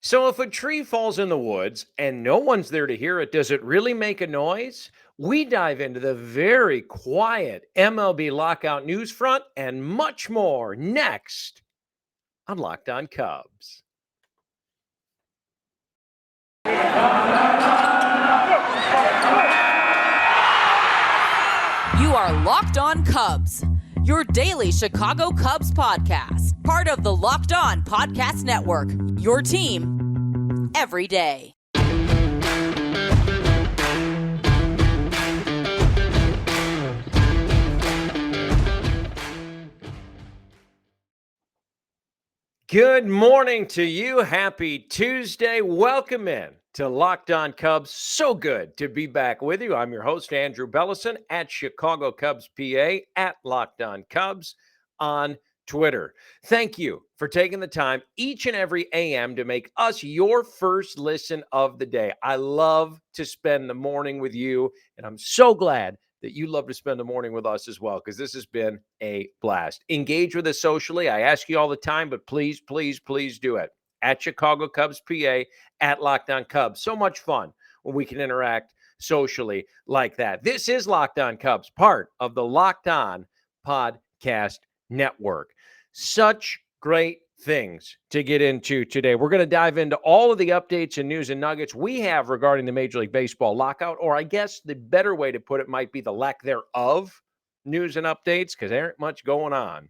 So, if a tree falls in the woods and no one's there to hear it, does it really make a noise? We dive into the very quiet MLB lockout news front and much more next on Locked On Cubs. You are Locked On Cubs, your daily Chicago Cubs podcast, part of the Locked On Podcast Network, your team every day. Good morning to you. Happy Tuesday. Welcome in to Locked On Cubs. So good to be back with you. I'm your host, Andrew Bellison, at Chicago Cubs PA, at Locked On Cubs on Twitter. Thank you for taking the time each and every AM to make us your first listen of the day. I love to spend the morning with you, and I'm so glad that you love to spend the morning with us as well, because this has been a blast. Engage with us socially. I ask you all the time, but please, please, please do it. At Chicago Cubs PA, at Locked On Cubs. So much fun when we can interact socially like that. This is Locked On Cubs, part of the Locked On Podcast Network. Such great things to get into today. We're going to dive into all of the updates and news and nuggets we have regarding the Major League Baseball lockout, or I guess the better way to put it might be the lack thereof news and updates, because there ain't much going on.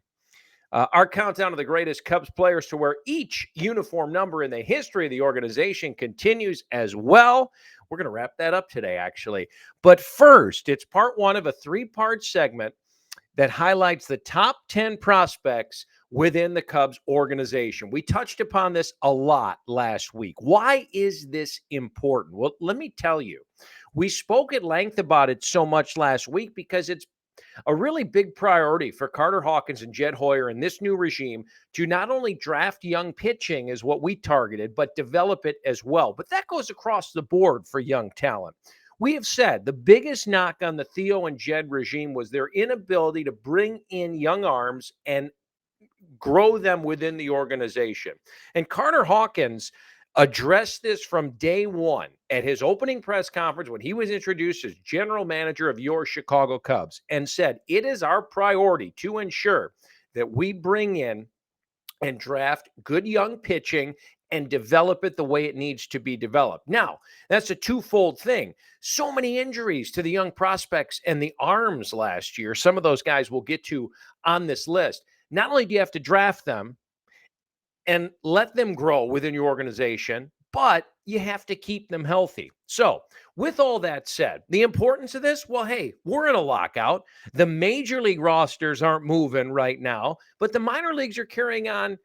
Our countdown of the greatest Cubs players to wear each uniform number in the history of the organization continues as well. We're going to wrap that up today, actually. But first, it's part one of a three-part segment that highlights the top 10 prospects within the Cubs organization. We touched upon this a lot last week. Why is this important? Well, let me tell you. We spoke at length about it so much last week because it's a really big priority for Carter Hawkins and Jed Hoyer in this new regime to not only draft young pitching as what we targeted, but develop it as well. But that goes across the board for young talent. We have said the biggest knock on the Theo and Jed regime was their inability to bring in young arms and grow them within the organization. And Carter Hawkins addressed this from day one at his opening press conference when he was introduced as general manager of your Chicago Cubs, and said, it is our priority to ensure that we bring in and draft good young pitching and develop it the way it needs to be developed. Now, that's a twofold thing. So many injuries to the young prospects and the arms last year. Some of those guys we'll get to on this list. Not only do you have to draft them and let them grow within your organization, but you have to keep them healthy. So with all that said, the importance of this, well, hey, we're in a lockout. The major league rosters aren't moving right now, but the minor leagues are carrying on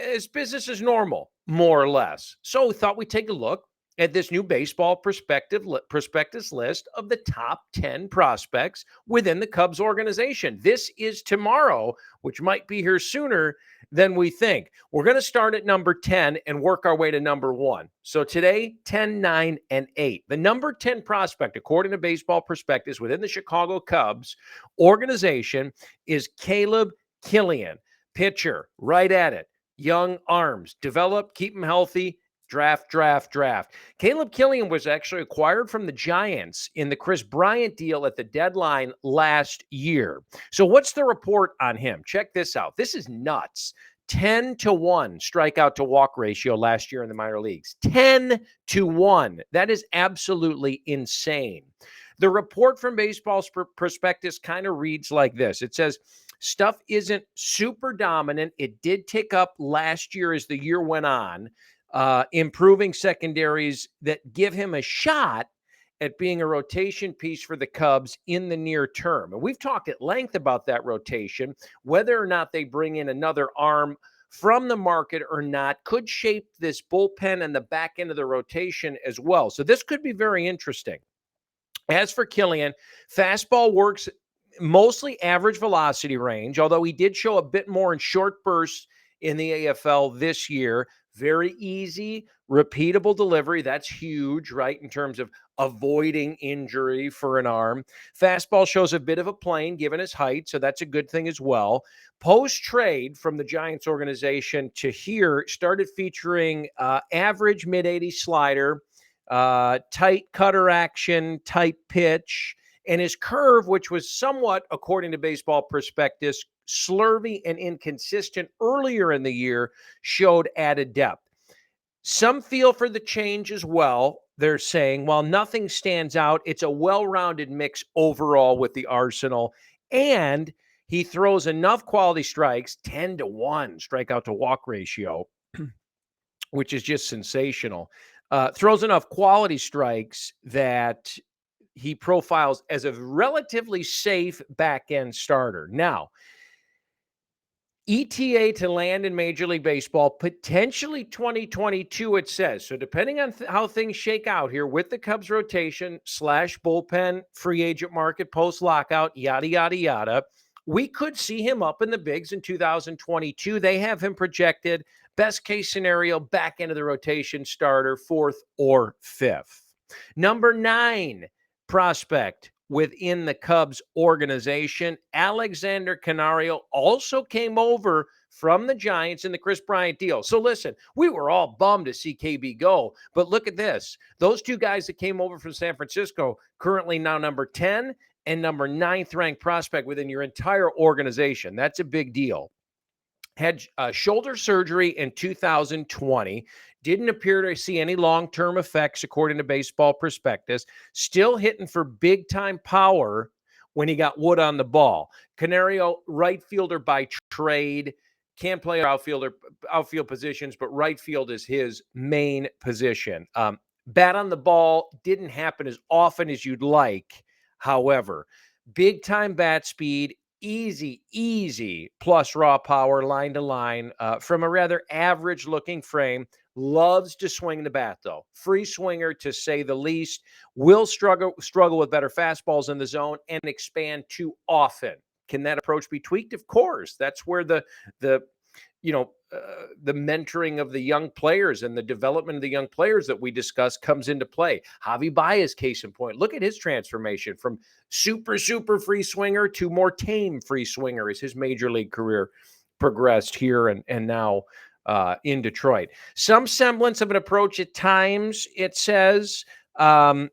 as business as normal, more or less. So we thought we'd take a look at this new baseball prospectus list of the top 10 prospects within the Cubs organization. This is tomorrow, which might be here sooner than we think. We're going to start at number 10 and work our way to number 1. So today, 10, 9, and 8. The number 10 prospect, according to Baseball Prospectus, within the Chicago Cubs organization is Caleb Kilian, pitcher, right at it. Young arms, develop, keep them healthy, draft. Caleb Kilian was actually acquired from the Giants in the Chris Bryant deal at the deadline last year. So what's the report on him? Check this out. This is nuts. 10-1 strikeout to walk ratio last year in the minor leagues. 10-1. That is absolutely insane. The report from Baseball Prospectus kind of reads like this. It says, stuff isn't super dominant. It did tick up last year as the year went on, improving secondaries that give him a shot at being a rotation piece for the Cubs in the near term. And we've talked at length about that rotation. Whether or not they bring in another arm from the market or not could shape this bullpen and the back end of the rotation as well. So this could be very interesting. As for Kilian, fastball works mostly average velocity range, although he did show a bit more in short bursts in the AFL this year. Very easy, repeatable delivery. That's huge, right, in terms of avoiding injury for an arm. Fastball shows a bit of a plane given his height, so that's a good thing as well. Post-trade from the Giants organization to here started featuring average mid-80s slider, tight cutter action, tight pitch, and his curve, which was somewhat, according to Baseball Prospectus, slurvy and inconsistent earlier in the year, showed added depth. Some feel for the change as well. They're saying, while nothing stands out, it's a well-rounded mix overall with the arsenal. And he throws enough quality strikes, 10-1 strikeout to walk ratio, which is just sensational. Throws enough quality strikes that he profiles as a relatively safe back-end starter. Now, ETA to land in Major League Baseball, potentially 2022, it says. So depending on how things shake out here with the Cubs rotation / bullpen, free agent market, post-lockout, yada, yada, yada, we could see him up in the bigs in 2022. They have him projected, best case scenario, back into the rotation starter, 4th or 5th. Number 9 prospect within the Cubs organization, Alexander Canario, also came over from the Giants in the Chris Bryant deal. So listen, we were all bummed to see KB go, but look at this. Those two guys that came over from San Francisco, currently now number 10 and number 9th ranked prospect within your entire organization. That's a big deal. Had shoulder surgery in 2020. Didn't appear to see any long-term effects, according to Baseball Prospectus. Still hitting for big-time power when he got wood on the ball. Canario, right fielder by trade. Can't play outfield positions, but right field is his main position. Bat on the ball didn't happen as often as you'd like. However, big-time bat speed, easy plus raw power line to line from a rather average looking frame. Loves to swing the bat, though. Free swinger, to say the least. Will struggle with better fastballs in the zone and expand too often. Can that approach be tweaked? Of course. That's where the mentoring of the young players and the development of the young players that we discuss comes into play. Javi Baez, case in point. Look at his transformation from super free swinger to more tame free swinger as his major league career progressed here and now in Detroit. Some semblance of an approach at times, it says, and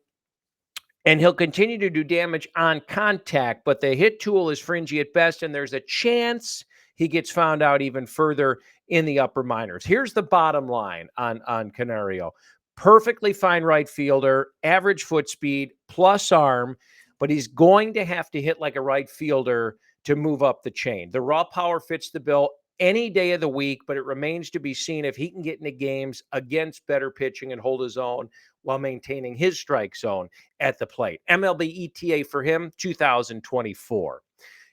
he'll continue to do damage on contact, but the hit tool is fringy at best, and there's a chance he gets found out even further in the upper minors. Here's the bottom line on Canario. Perfectly fine right fielder, average foot speed, plus arm, but he's going to have to hit like a right fielder to move up the chain. The raw power fits the bill any day of the week, but it remains to be seen if he can get into games against better pitching and hold his own while maintaining his strike zone at the plate. MLB ETA for him, 2024.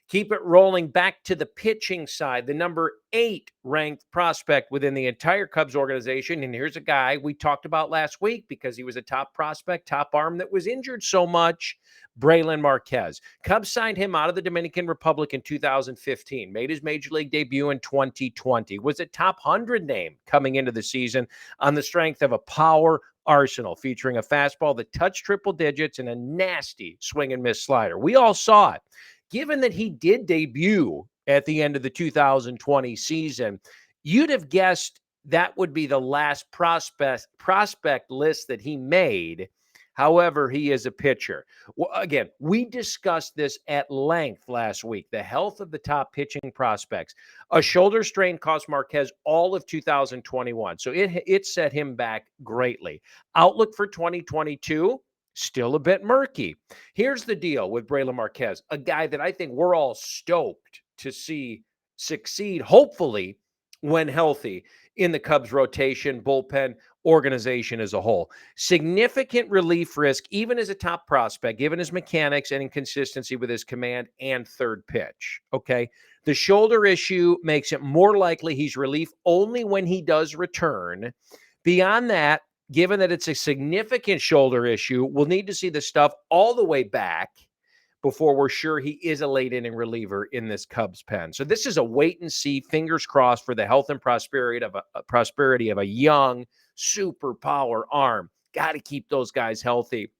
Keep it rolling back to the pitching side. The number 8 ranked prospect within the entire Cubs organization. And here's a guy we talked about last week because he was a top prospect, top arm that was injured so much. Brailyn Marquez. Cubs signed him out of the Dominican Republic in 2015. Made his major league debut in 2020. Was a top 100 name coming into the season on the strength of a power arsenal featuring a fastball that touched triple digits and a nasty swing and miss slider. We all saw it. Given that he did debut at the end of the 2020 season, you'd have guessed that would be the last prospect list that he made. However, he is a pitcher. Well, again, we discussed this at length last week, the health of the top pitching prospects. A shoulder strain cost Marquez all of 2021, so it set him back greatly. Outlook for 2022, still a bit murky. Here's the deal with Brailyn Marquez, a guy that I think we're all stoked to see succeed, hopefully, when healthy in the Cubs rotation, bullpen, organization as a whole. Significant relief risk, even as a top prospect, given his mechanics and inconsistency with his command and third pitch. Okay. The shoulder issue makes it more likely he's relief only when he does return. Beyond that, given that it's a significant shoulder issue, we'll need to see the stuff all the way back before we're sure he is a late inning reliever in this Cubs pen. So this is a wait and see, fingers crossed for the health and prosperity of a young super power arm. Got to keep those guys healthy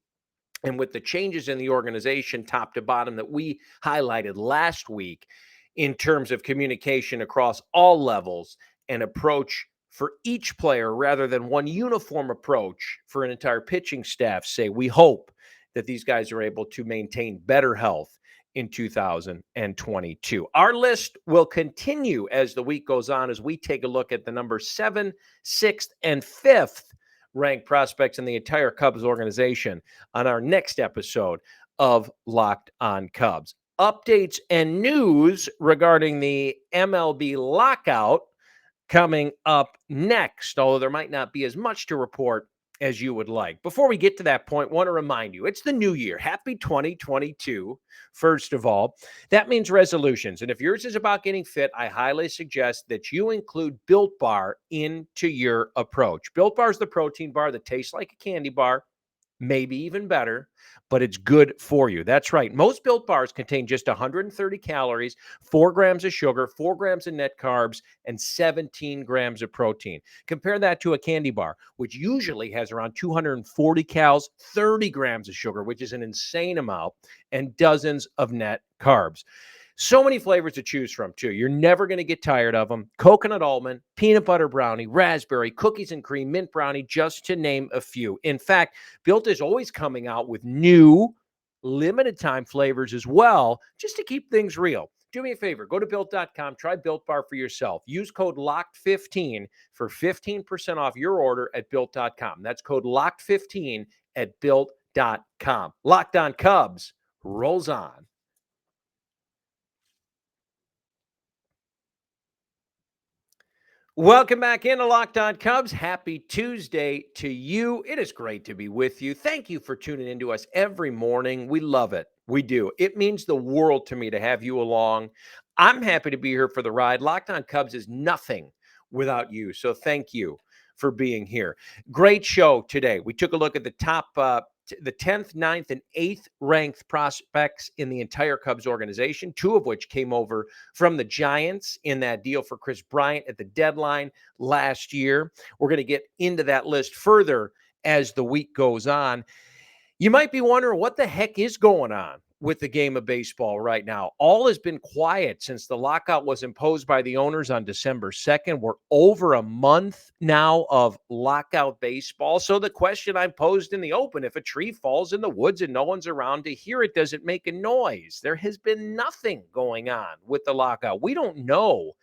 And with the changes in the organization top to bottom that we highlighted last week in terms of communication across all levels and approach for each player rather than one uniform approach for an entire pitching staff, say, we hope that these guys are able to maintain better health in 2022. Our list will continue as the week goes on as we take a look at the number 7, 6th, and 5th ranked prospects in the entire Cubs organization on our next episode of Locked on Cubs. Updates and news regarding the MLB lockout coming up next, although there might not be as much to report as you would like. Before we get to that point, want to remind you, it's the new year. Happy 2022, first of all. That means resolutions. And if yours is about getting fit, I highly suggest that you include Built Bar into your approach. Built Bar is the protein bar that tastes like a candy bar, maybe even better, but it's good for you. That's right. Most Built Bars contain just 130 calories, 4 grams of sugar, 4 grams of net carbs, and 17 grams of protein. Compare that to a candy bar, which usually has around 240 calories, 30 grams of sugar, which is an insane amount, and dozens of net carbs. So many flavors to choose from, too. You're never going to get tired of them. Coconut almond, peanut butter brownie, raspberry, cookies and cream, mint brownie, just to name a few. In fact, Built is always coming out with new limited time flavors as well, just to keep things real. Do me a favor, go to Built.com, try Built Bar for yourself. Use code LOCKED15 for 15% off your order at Built.com. That's code LOCKED15 at Built.com. Locked on Cubs rolls on. Welcome back into Locked On Cubs. Happy Tuesday to you. It is great to be with you. Thank you for tuning into us every morning. We love it. We do. It means the world to me to have you along. I'm happy to be here for the ride. Locked On Cubs is nothing without you. So thank you for being here. Great show today. We took a look at the top the 10th, 9th, and 8th ranked prospects in the entire Cubs organization, 2 of which came over from the Giants in that deal for Chris Bryant at the deadline last year. We're going to get into that list further as the week goes on. You might be wondering what the heck is going on with the game of baseball right now. All has been quiet since the lockout was imposed by the owners on December 2nd. We're over a month now of lockout baseball. So the question I posed in the open, if a tree falls in the woods and no one's around to hear it, does it make a noise? There has been nothing going on with the lockout. We don't know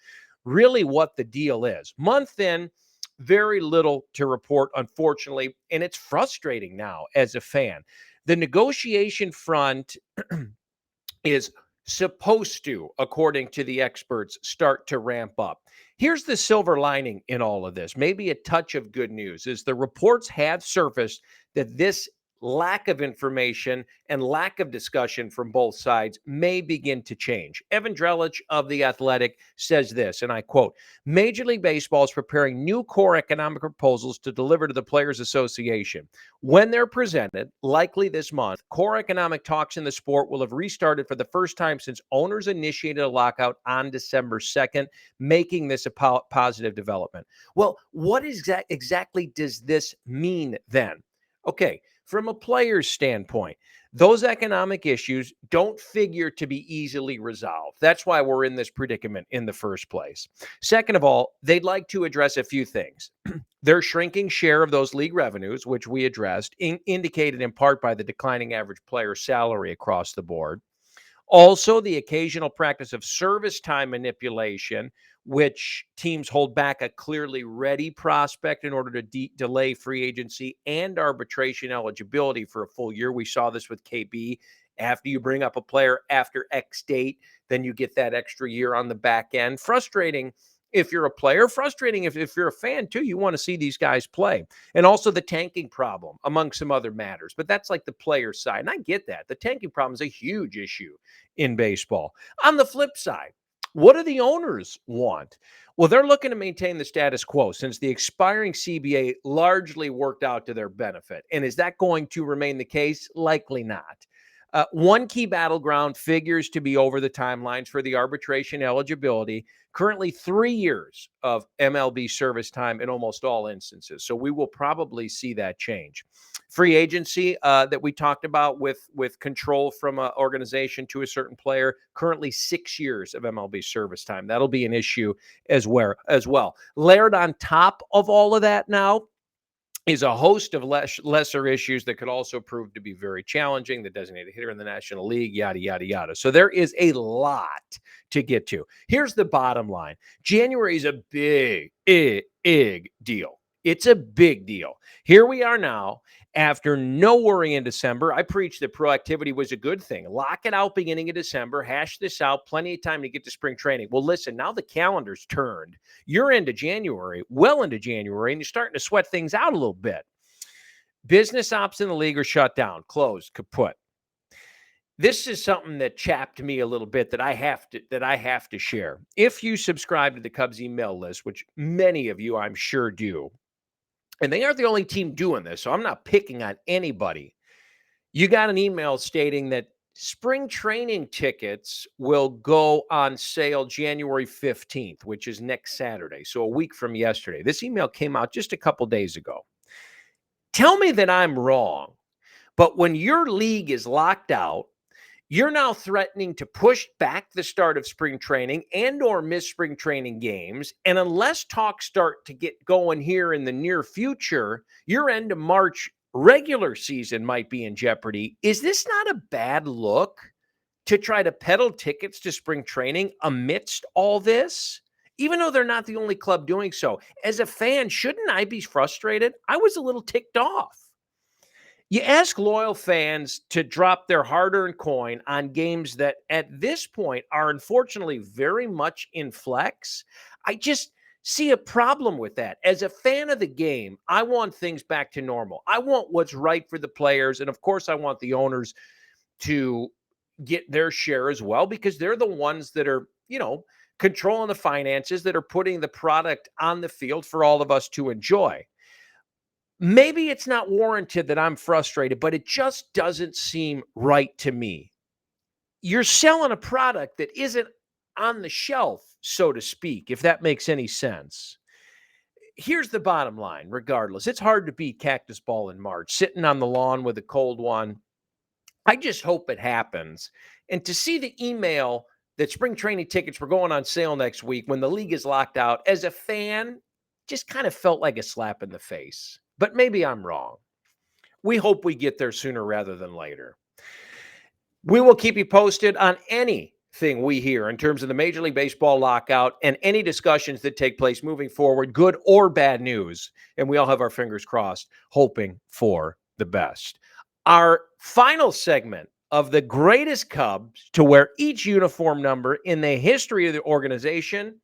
really what the deal is. Month in, very little to report, unfortunately, and it's frustrating now as a fan. The negotiation front is supposed to, according to the experts, start to ramp up. Here's the silver lining in all of this, maybe a touch of good news, is the reports have surfaced that this lack of information and lack of discussion from both sides may begin to change. Evan Drellich of The Athletic says this, and I quote, Major League Baseball is preparing new core economic proposals to deliver to the Players Association. When they're presented, likely this month, core economic talks in the sport will have restarted for the first time since owners initiated a lockout on December 2nd, making this a positive development. Well, what exactly does this mean then? Okay, from a player's standpoint, those economic issues don't figure to be easily resolved. That's why we're in this predicament in the first place. Second of all, they'd like to address a few things. Their shrinking share of those league revenues, which we addressed, indicated in part by the declining average player salary across the board. Also, the occasional practice of service time manipulation, which teams hold back a clearly ready prospect in order to delay free agency and arbitration eligibility for a full year. We saw this with KB. After you bring up a player after X date, then you get that extra year on the back end. Frustrating if you're a player, frustrating if you're a fan too. You want to see these guys play. And also the tanking problem, among some other matters. But that's like the player side. And I get that. The tanking problem is a huge issue in baseball. On the flip side, what do the owners want? Well, they're looking to maintain the status quo since the expiring CBA largely worked out to their benefit. And is that going to remain the case? Likely not. One key battleground figures to be over the timelines for the arbitration eligibility Currently 3 years of MLB service time in almost all instances. So we will probably see that change. Free agency that we talked about with control from an organization to a certain player, currently 6 years of MLB service time. That'll be an issue as well. Layered on top of all of that now is a host of lesser issues that could also prove to be very challenging. The designated hitter in the National League, yada, yada, yada. So there is a lot to get to. Here's the bottom line. January is a big deal. It's a big deal. Here we are now. After no worry in December, I preached that proactivity was a good thing. Lock it out beginning of December, hash this out, plenty of time to get to spring training. Well, listen, now the calendar's turned. You're into January, well into January, and you're starting to sweat things out a little bit. Business ops in the league are shut down, closed, kaput. This is something that chapped me a little bit that I have to share. If you subscribe to the Cubs email list, which many of you I'm sure do, and they aren't the only team doing this, so I'm not picking on anybody. You got an email stating that spring training tickets will go on sale January 15th, which is next Saturday, so a week from yesterday. This email came out just a couple days ago. Tell me that I'm wrong, but when your league is locked out, you're now threatening to push back the start of spring training and or miss spring training games. And unless talks start to get going here in the near future, your end of March regular season might be in jeopardy. Is this not a bad look to try to peddle tickets to spring training amidst all this? Even though they're not the only club doing so. As a fan, shouldn't I be frustrated? I was a little ticked off. You ask loyal fans to drop their hard-earned coin on games that at this point are unfortunately very much in flex. I just see a problem with that. As a fan of the game, I want things back to normal. I want what's right for the players. And of course, I want the owners to get their share as well, because they're the ones that are, controlling the finances, that are putting the product on the field for all of us to enjoy. Maybe it's not warranted that I'm frustrated, but it just doesn't seem right to me. You're selling a product that isn't on the shelf, so to speak, if that makes any sense. Here's the bottom line, regardless. It's hard to beat cactus ball in March, sitting on the lawn with a cold one. I just hope it happens. And to see the email that spring training tickets were going on sale next week when the league is locked out, as a fan, just kind of felt like a slap in the face. But maybe I'm wrong. We hope we get there sooner rather than later. We will keep you posted on anything we hear in terms of the Major League Baseball lockout and any discussions that take place moving forward, good or bad news. And we all have our fingers crossed, hoping for the best. Our final segment of the greatest Cubs to wear each uniform number in the history of the organization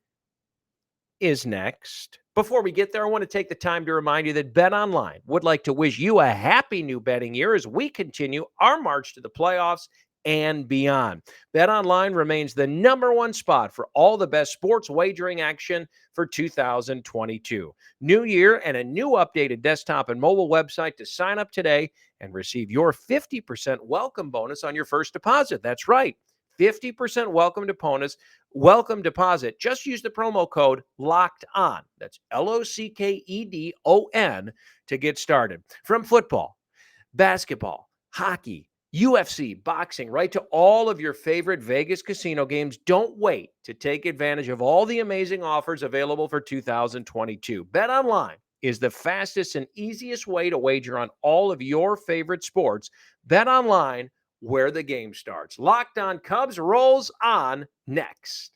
is next. Before we get there, I want to take the time to remind you that BetOnline would like to wish you a happy new betting year as we continue our march to the playoffs and beyond. BetOnline remains the number one spot for all the best sports wagering action for 2022. New year and a new updated desktop and mobile website to sign up today and receive your 50% welcome bonus on your first deposit. That's right. 50% welcome deposit. Just use the promo code Locked On. That's LOCKEDON to get started. From football, basketball, hockey, UFC, boxing, right to all of your favorite Vegas casino games. Don't wait to take advantage of all the amazing offers available for 2022. BetOnline is the fastest and easiest way to wager on all of your favorite sports. BetOnline, where the game starts. Locked On Cubs rolls on next.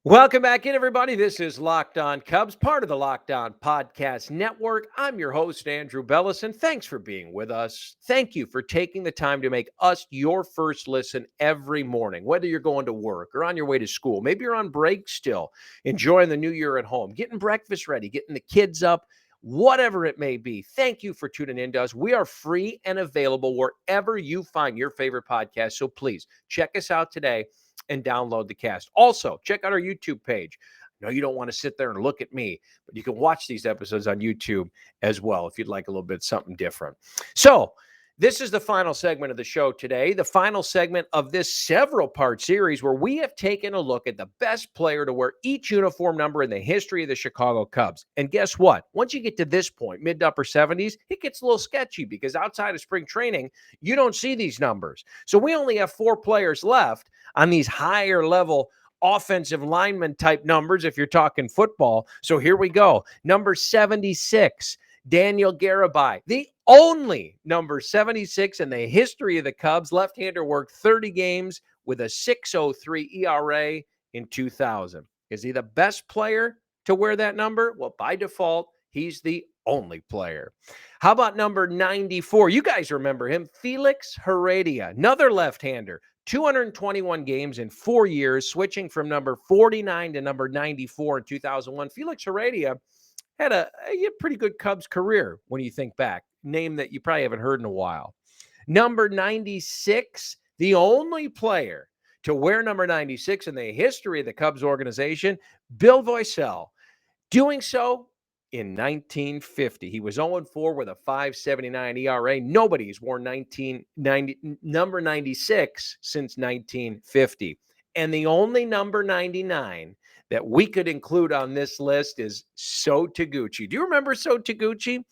Welcome back in, everybody. This is Locked On Cubs, part of the Locked On Podcast Network. I'm your host, Andrew Bellison. Thanks for being with us. Thank you for taking the time to make us your first listen every morning, whether you're going to work or on your way to school. Maybe you're on break still, enjoying the new year at home, getting breakfast ready, getting the kids up, whatever it may be. Thank you for tuning in to us. We are free and available wherever you find your favorite podcast. So please check us out today and download the cast. Also, check out our YouTube page. I know you don't want to sit there and look at me, but you can watch these episodes on YouTube as well if you'd like a little bit something different. So This is the final segment of the show today, the final segment of this several-part series where we have taken a look at the best player to wear each uniform number in the history of the Chicago Cubs. And guess what? Once you get to this point, mid to upper 70s, it gets a little sketchy because outside of spring training, you don't see these numbers. So we only have 4 players left on these higher level offensive lineman type numbers if you're talking football. So here we go. Number 76. Daniel Garibay, the only number 76 in the history of the Cubs. Left-hander worked 30 games with a 6.03 ERA in 2000. Is he the best player to wear that number? Well, by default, he's the only player. How about number 94? You guys remember him, Felix Heredia, another left-hander. 221 games in 4 years, switching from number 49 to number 94 in 2001. Felix Heredia had a pretty good Cubs career when you think back. Name that you probably haven't heard in a while. Number 96, the only player to wear number 96 in the history of the Cubs organization, Bill Voisell. Doing so in 1950. He was 0-4 with a 5.79 ERA. Nobody's worn number 96 since 1950. And the only number 99 that we could include on this list is So Taguchi. Do you remember So Taguchi?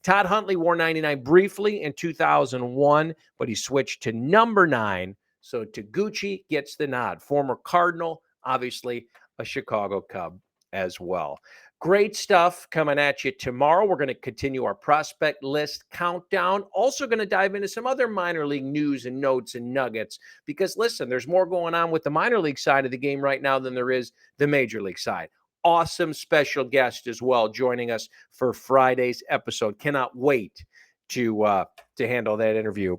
Todd Huntley wore 99 briefly in 2001, but he switched to number 9. So Taguchi gets the nod. Former Cardinal, obviously a Chicago Cub as well. Great stuff coming at you tomorrow. We're going to continue our prospect list countdown. Also going to dive into some other minor league news and notes and nuggets because, listen, there's more going on with the minor league side of the game right now than there is the major league side. Awesome special guest as well joining us for Friday's episode. Cannot wait to handle that interview.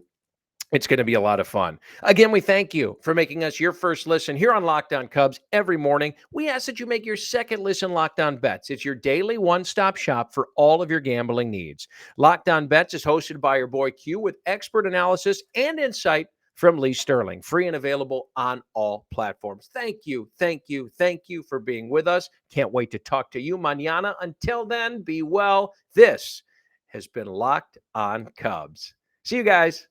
It's going to be a lot of fun. Again, we thank you for making us your first listen here on Locked On Cubs every morning. We ask that you make your second listen Locked On Bets. It's your daily one-stop shop for all of your gambling needs. Locked On Bets is hosted by your boy Q with expert analysis and insight from Lee Sterling. Free and available on all platforms. Thank you for being with us. Can't wait to talk to you mañana. Until then, be well. This has been Locked On Cubs. See you guys.